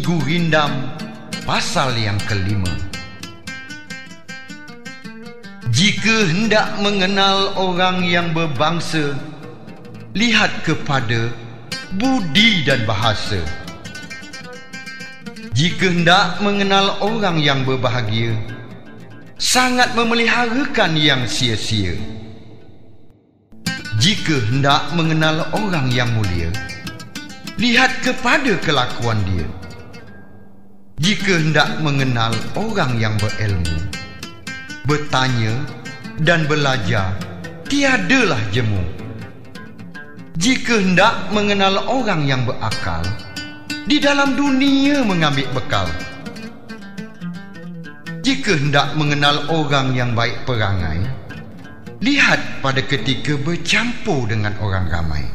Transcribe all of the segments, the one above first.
Gurindam pasal yang kelima. Jika hendak mengenal orang yang berbangsa, lihat kepada budi dan bahasa. Jika hendak mengenal orang yang berbahagia, sangat memeliharakan yang sia-sia. Jika hendak mengenal orang yang mulia, lihat kepada kelakuan dia. Jika hendak mengenal orang yang berilmu, bertanya dan belajar, tiadalah jemu. Jika hendak mengenal orang yang berakal, di dalam dunia mengambil bekal. Jika hendak mengenal orang yang baik perangai, lihat pada ketika bercampur dengan orang ramai.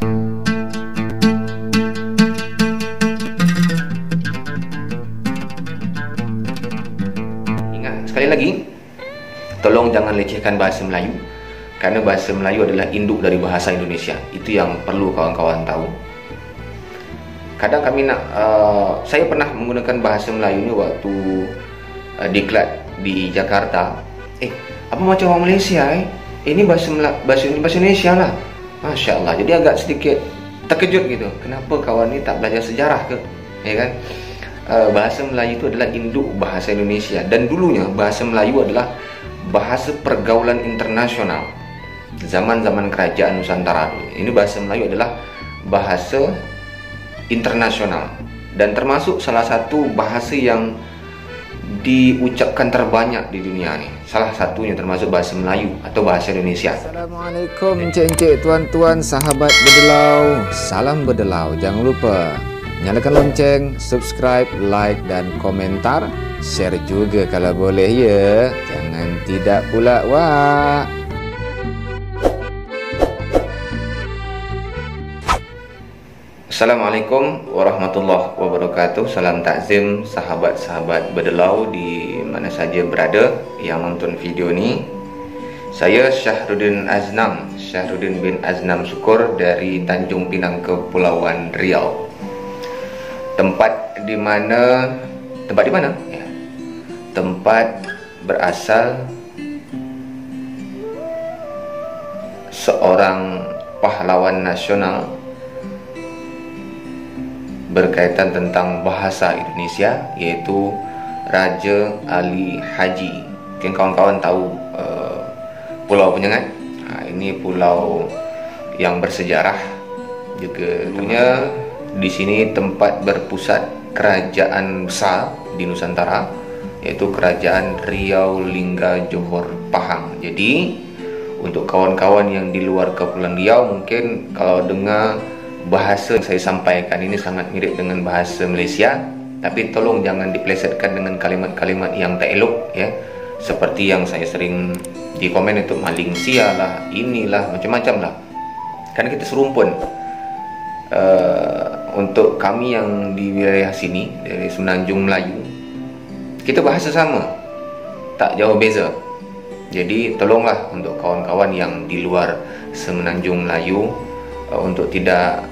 Ingat, sekali lagi, tolong jangan lecehkan bahasa Melayu, kerana bahasa Melayu adalah induk dari bahasa Indonesia. Itu yang perlu kawan-kawan tahu. Kadang kami saya pernah menggunakan bahasa Melayu ni waktu diklat di Jakarta. Apa macam orang Malaysia ini bahasa Indonesia lah. Masya Allah. Jadi agak sedikit terkejut gitu. Kenapa kawan ni tak belajar sejarah ke? Ya kan? Bahasa Melayu itu adalah induk bahasa Indonesia, dan dulunya bahasa Melayu adalah bahasa pergaulan internasional. Zaman-zaman kerajaan Nusantara dulu, ini bahasa Melayu adalah bahasa internasional dan termasuk salah satu bahasa yang diucapkan terbanyak di dunia ni. Salah satunya termasuk bahasa Melayu atau bahasa Indonesia. Assalamualaikum encik-encik, tuan-tuan, sahabat berdelau. Salam berdelau. Jangan lupa nyalakan lonceng, subscribe, like dan komentar. Share juga kalau boleh ya. Jangan tidak pula wah. Assalamualaikum warahmatullahi wabarakatuh. Salam takzim sahabat-sahabat berdelau di mana saja berada yang nonton video ni. Saya Syahruddin bin Aznam Syukur dari Tanjung Pinang, Kepulauan Riau. Tempat di mana ya. Tempat berasal seorang pahlawan nasional berkaitan tentang bahasa Indonesia, yaitu Raja Ali Haji. Mungkin kawan-kawan tahu Pulau Penyengat. Ini pulau yang bersejarah juga. Tentunya di sini tempat berpusat kerajaan besar di Nusantara, yaitu Kerajaan Riau Lingga Johor Pahang. Jadi untuk kawan-kawan yang di luar Kepulauan Riau, mungkin kalau dengar bahasa yang saya sampaikan ini sangat mirip dengan bahasa Malaysia, tapi tolong jangan dipelesetkan dengan kalimat-kalimat yang tak elok ya. Seperti yang saya sering di komen itu, maling sia lah, inilah, macam-macam lah. Kan kita serumpun. Untuk kami yang di wilayah sini, dari Semenanjung Melayu, kita bahasa sama, tak jauh beza. Jadi tolonglah untuk kawan-kawan yang di luar Semenanjung Melayu untuk tidak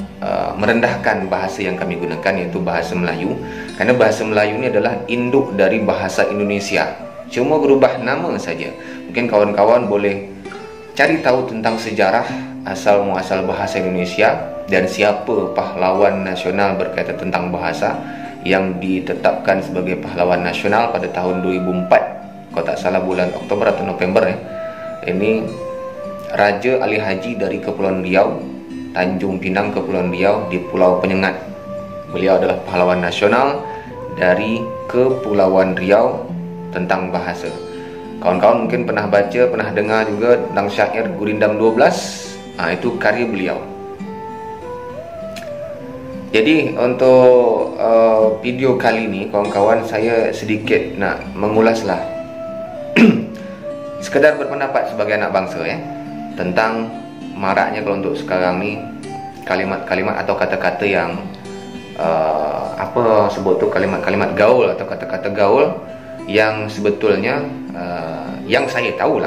merendahkan bahasa yang kami gunakan, yaitu bahasa Melayu, karena bahasa Melayu ini adalah induk dari bahasa Indonesia, cuma berubah nama saja. Mungkin kawan-kawan boleh cari tahu tentang sejarah asal muasal bahasa Indonesia dan siapa pahlawan nasional berkaitan tentang bahasa yang ditetapkan sebagai pahlawan nasional pada tahun 2004, kalau tak salah bulan Oktober atau November ya. Ini Raja Ali Haji dari Kepulauan Riau, Tanjung Pinang, Kepulauan Riau di Pulau Penyengat. Beliau adalah pahlawan nasional dari Kepulauan Riau tentang bahasa. Kawan-kawan mungkin pernah baca, pernah dengar juga tentang syair Gurindam 12. Itu karya beliau. Jadi untuk video kali ini, kawan-kawan, saya sedikit nak mengulaslah sekedar berpendapat sebagai anak bangsa ya, tentang maraknya kalau untuk sekarang ni kalimat-kalimat atau kata-kata yang apa sebut tu, kalimat-kalimat gaul atau kata-kata gaul yang sebetulnya yang saya tahu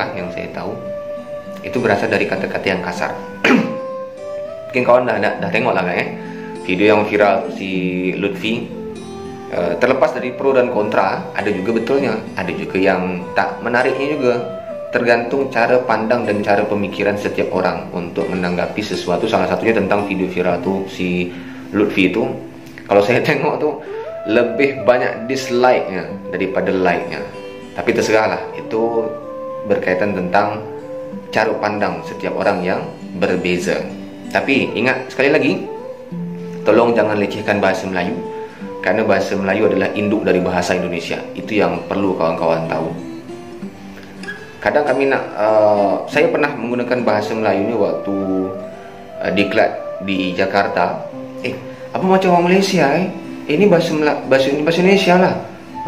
itu berasal dari kata-kata yang kasar. Mungkin kawan dah tengok lah kan video yang viral si Lutfi Terlepas dari pro dan kontra, ada juga betulnya, ada juga yang tak menariknya juga. Tergantung cara pandang dan cara pemikiran setiap orang untuk menanggapi sesuatu. Salah satunya tentang video viral tuh si Lutfi itu. Kalau saya tengok tuh lebih banyak dislike-nya daripada like-nya. Tapi terserahlah, itu berkaitan tentang cara pandang setiap orang yang berbeza. Tapi ingat sekali lagi, tolong jangan lecehkan bahasa Melayu, karena bahasa Melayu adalah induk dari bahasa Indonesia. Itu yang perlu kawan-kawan tahu. Kadang kami saya pernah menggunakan bahasa Melayu ni waktu diklat di Jakarta. Apa macam orang Malaysia ini bahasa Indonesia lah.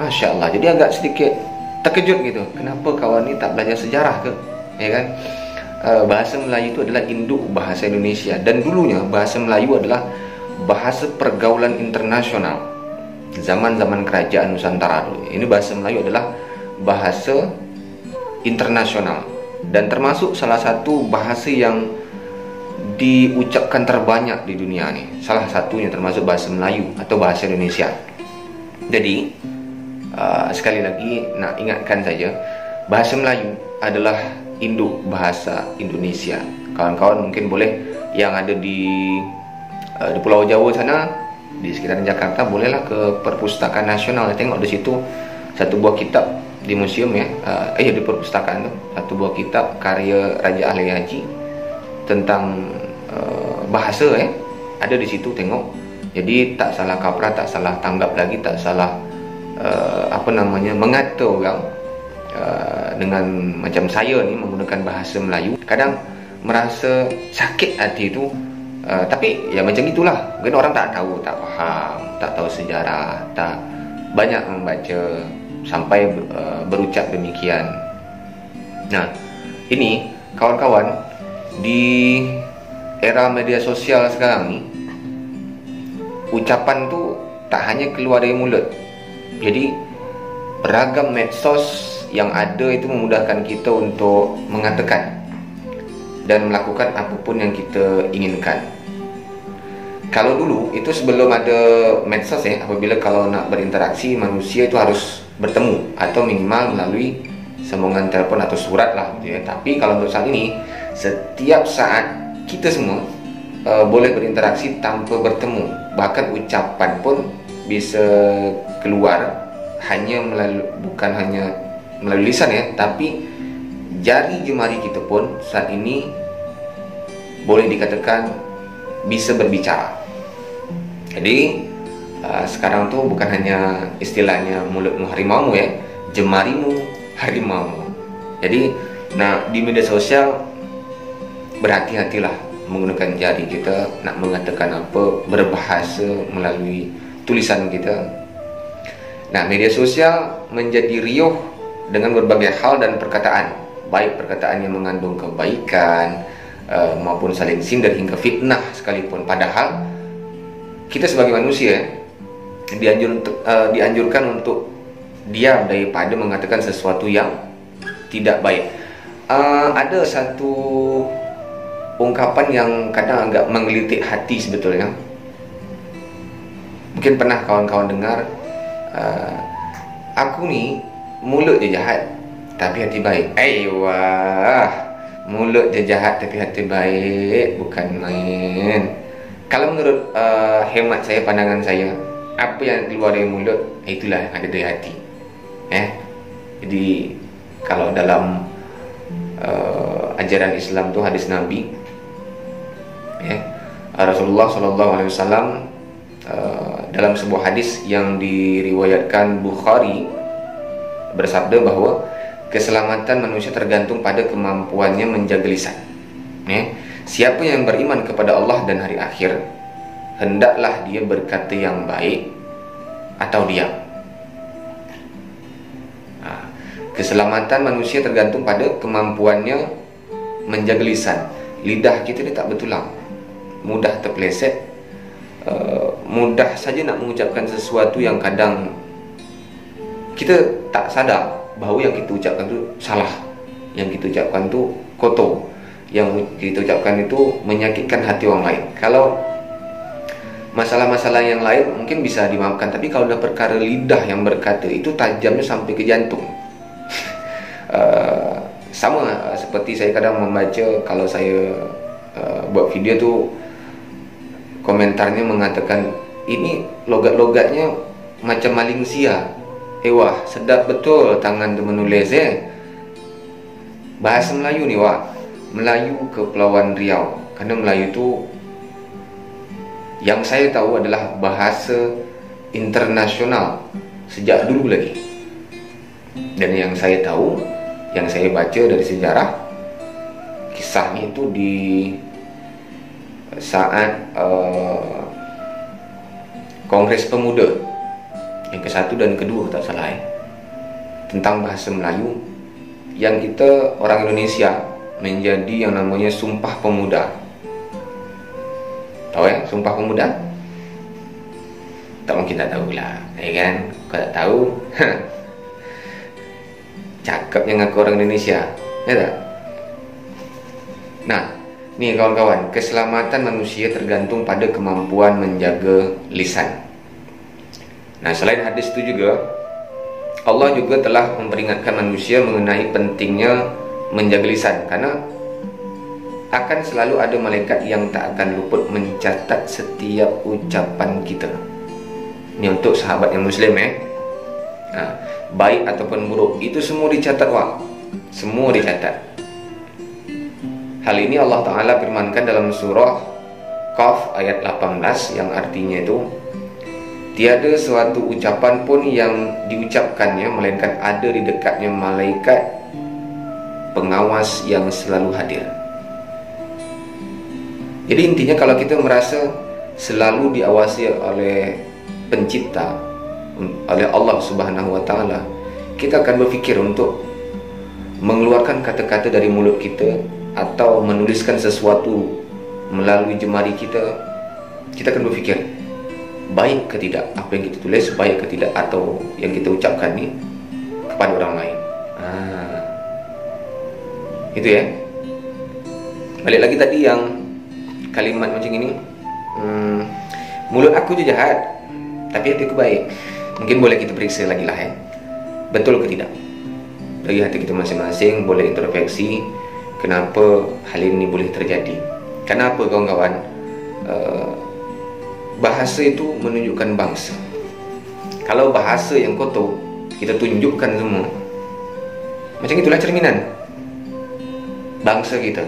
Masya Allah. Jadi agak sedikit terkejut gitu. Kenapa kawan ni tak belajar sejarah ke? Ya kan? Bahasa Melayu itu adalah induk bahasa Indonesia, dan dulunya bahasa Melayu adalah bahasa pergaulan internasional. Zaman-zaman kerajaan Nusantara dulu, ini bahasa Melayu adalah bahasa internasional dan termasuk salah satu bahasa yang diucapkan terbanyak di dunia nih. Salah satunya termasuk bahasa Melayu atau bahasa Indonesia. Jadi sekali lagi nak ingatkan saja, bahasa Melayu adalah induk bahasa Indonesia. Kawan-kawan mungkin boleh yang ada di Pulau Jawa sana, di sekitar Jakarta, bolehlah ke Perpustakaan Nasional. Tengok di situ satu buah kitab di museum ya, di perpustakaan tu, satu buah kitab karya Raja Ahli Haji tentang bahasa ada di situ, tengok. Jadi tak salah kaprah, tak salah tanggap lagi, tak salah mengata orang dengan macam saya ni menggunakan bahasa Melayu. Kadang merasa sakit hati tu. Tapi ya macam itulah. Mungkin orang tak tahu, tak faham, tak tahu sejarah, tak banyak membaca sampai berucap demikian. Nah, ini kawan-kawan, di era media sosial sekarang ni, ucapan tu tak hanya keluar dari mulut. Jadi beragam medsos yang ada itu memudahkan kita untuk mengatakan dan melakukan apapun yang kita inginkan. Kalau dulu itu sebelum ada medsos apabila kalau nak berinteraksi manusia itu harus bertemu atau minimal melalui sambungan telefon atau surat lah gitu ya. Tapi kalau untuk saat ini, setiap saat kita semua boleh berinteraksi tanpa bertemu. Bahkan ucapan pun bisa keluar bukan hanya melalui lisan ya, tapi jari jemari kita pun saat ini boleh dikatakan bisa berbicara. Jadi sekarang tuh bukan hanya istilahnya mulutmu harimaumu ya, jemarimu harimaumu. Jadi di media sosial berhati-hatilah menggunakan jari kita nak mengatakan apa, berbahasa melalui tulisan kita. Media sosial menjadi riuh dengan berbagai hal dan perkataan, baik perkataan yang mengandung kebaikan maupun saling sindir hingga fitnah sekalipun. Padahal kita sebagai manusia dianjurkan untuk diam daripada mengatakan sesuatu yang tidak baik. Ada satu ungkapan yang kadang agak menggelitik hati sebetulnya. Mungkin pernah kawan-kawan dengar, aku ni mulut je jahat tapi hati baik. Wah, mulut je jahat tapi hati baik, bukan main. Kalau menurut hemat saya, pandangan saya, apa yang keluar dari mulut itulah yang ada dari hati. Jadi kalau dalam ajaran Islam tu, hadis Nabi Rasulullah SAW dalam sebuah hadis yang diriwayatkan Bukhari bersabda bahwa keselamatan manusia tergantung pada kemampuannya menjaga lisan. Siapa yang beriman kepada Allah dan hari akhir, hendaklah dia berkata yang baik atau diam. Keselamatan manusia tergantung pada kemampuannya menjaga lisan. Lidah kita ni tak bertulang, mudah terpeleset, mudah saja nak mengucapkan sesuatu yang kadang kita tak sadar bahawa yang kita ucapkan tu salah, yang kita ucapkan tu kotor, yang kita ucapkan itu menyakitkan hati orang lain. Kalau Masalah-masalah yang lain mungkin bisa dimaafkan, tapi kalau udah perkara lidah yang berkata, itu tajamnya sampai ke jantung. Sama seperti saya kadang membaca, kalau saya buat video tuh komentarnya mengatakan ini logat-logatnya macam Malaysia. Wah, sedap betul tangan tu menulis bahasa Melayu ni wah. Melayu Kepulauan Riau. Kerana Melayu tu yang saya tahu adalah bahasa internasional sejak dulu lagi. Dan yang saya tahu, yang saya baca dari sejarah, kisahnya itu di saat Kongres Pemuda yang ke-1 dan ke-2 tak salah tentang bahasa Melayu, yang kita orang Indonesia menjadi yang namanya Sumpah Pemuda. Tahu Sumpah Pemuda? Tak mungkin tak tahu lah, kan? Kau tak tahu cakapnya ngaku orang Indonesia, ya tak? Nah, nih kawan-kawan, keselamatan manusia tergantung pada kemampuan menjaga lisan. Nah, selain hadis itu juga, Allah juga telah memperingatkan manusia mengenai pentingnya menjaga lisan, karena akan selalu ada malaikat yang tak akan luput mencatat setiap ucapan kita. Ini untuk sahabat yang Muslim baik ataupun buruk, itu semua dicatat semua dicatat. Hal ini Allah Ta'ala firmankan dalam surah Qaf ayat 18, yang artinya itu, tiada suatu ucapan pun yang diucapkannya melainkan ada di dekatnya malaikat pengawas yang selalu hadir. Jadi intinya, kalau kita merasa selalu diawasi oleh pencipta, oleh Allah Subhanahu wa Ta'ala, kita akan berfikir untuk mengeluarkan kata-kata dari mulut kita atau menuliskan sesuatu melalui jemari kita. Kita akan berfikir, baik ke tidak apa yang kita tulis, baik ke tidak atau yang kita ucapkan ni kepada orang lain. Itu ya. Balik lagi tadi yang kalimat macam ini, mulut aku je jahat tapi hati aku baik. Mungkin boleh kita periksa lagi lah betul ke tidak. Dari hati kita masing-masing boleh introspeksi, kenapa hal ini boleh terjadi. Kenapa kawan-kawan? Bahasa itu menunjukkan bangsa. Kalau bahasa yang kotor kita tunjukkan semua, macam itulah cerminan bangsa kita.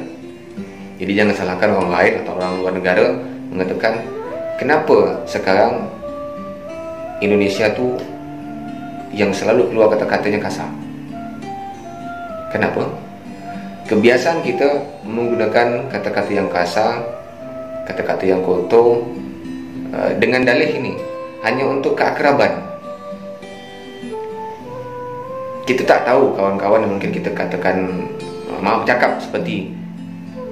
Jadi jangan salahkan orang lain atau orang luar negara mengatakan kenapa sekarang Indonesia tu yang selalu keluar kata-katanya kasar. Kenapa? Kebiasaan kita menggunakan kata-kata yang kasar, kata-kata yang kotor, dengan dalih ini hanya untuk keakraban. Kita tak tahu kawan-kawan yang mungkin kita katakan, maaf cakap, seperti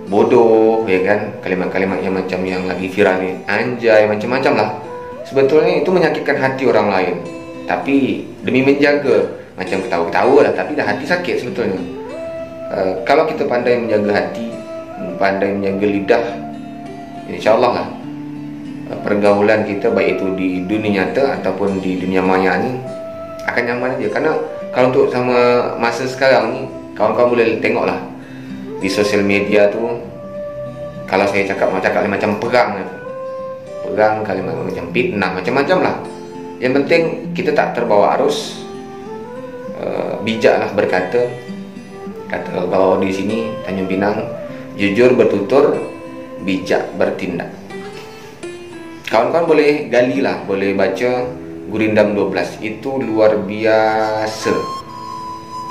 bodoh, ya kan, kalimat-kalimat yang macam yang lagi viral ni, anjay, macam-macam lah. Sebetulnya itu menyakitkan hati orang lain, tapi demi menjaga, macam ketawa-ketawa lah, tapi dah hati sakit sebetulnya. Kalau kita pandai menjaga hati, pandai menjaga lidah, insyaAllah lah pergaulan kita, baik itu di dunia nyata ataupun di dunia maya ni, akan nyaman aja. Karena kalau untuk sama masa sekarang ni, kawan-kawan boleh tengok lah di sosial media tu, kalau saya cakap macam perang, kalimat macam fitnah, macam-macam lah. Yang penting kita tak terbawa arus, bijaklah berkata. Kata kalau di sini Tanjung Pinang, jujur bertutur, bijak bertindak. Kawan-kawan boleh gali lah, boleh baca Gurindam 12, itu luar biasa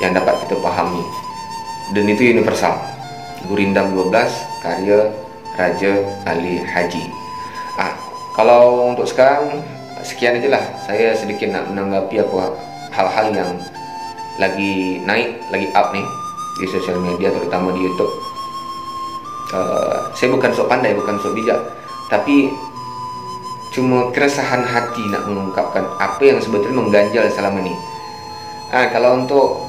yang dapat kita pahami, dan itu universal. Gurindam 12 karya Raja Ali Haji. Kalau untuk sekarang sekian aja lah. Saya sedikit nak menanggapi apa hal-hal yang lagi naik, lagi up nih di sosial media, terutama di YouTube. Saya bukan sok pandai, bukan sok bijak, tapi cuma keresahan hati nak mengungkapkan apa yang sebetulnya mengganjal selama ini. Kalau untuk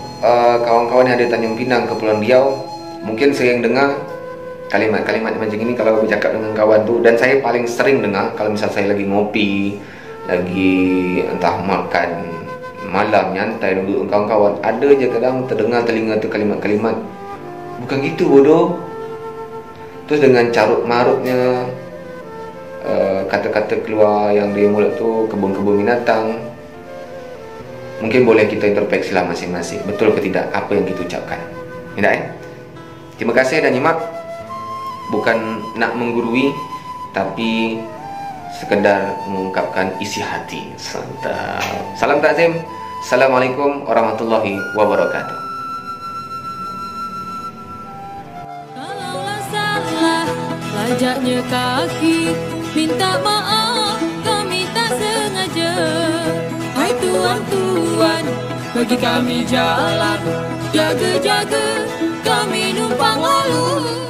kawan-kawan yang ada di Tanjung Pinang, Kepulauan Riau, mungkin saya yang dengar kalimat-kalimat macam ini kalau bercakap dengan kawan tu. Dan saya paling sering dengar kalau misal saya lagi ngopi, lagi entah makan malam, nyantai duduk dengan kawan-kawan, ada je kadang terdengar telinga tu kalimat-kalimat, bukan gitu bodoh. Terus dengan carut marutnya kata-kata keluar yang dari mulut tu, kebun-kebun binatang. Mungkin boleh kita introspeksilah masing-masing, betul ke tidak apa yang kita ucapkan. Tidak Terima kasih dan nyimak. Bukan nak menggurui, tapi sekedar mengungkapkan isi hati. Santap. Salam takzim. Assalamualaikum warahmatullahi wabarakatuh. Kalaulah salah, lajaknya kaki, minta maaf, kami tak sengaja. Hai tuan-tuan, bagi kami jalan, jaga-jaga, kami numpang lalu.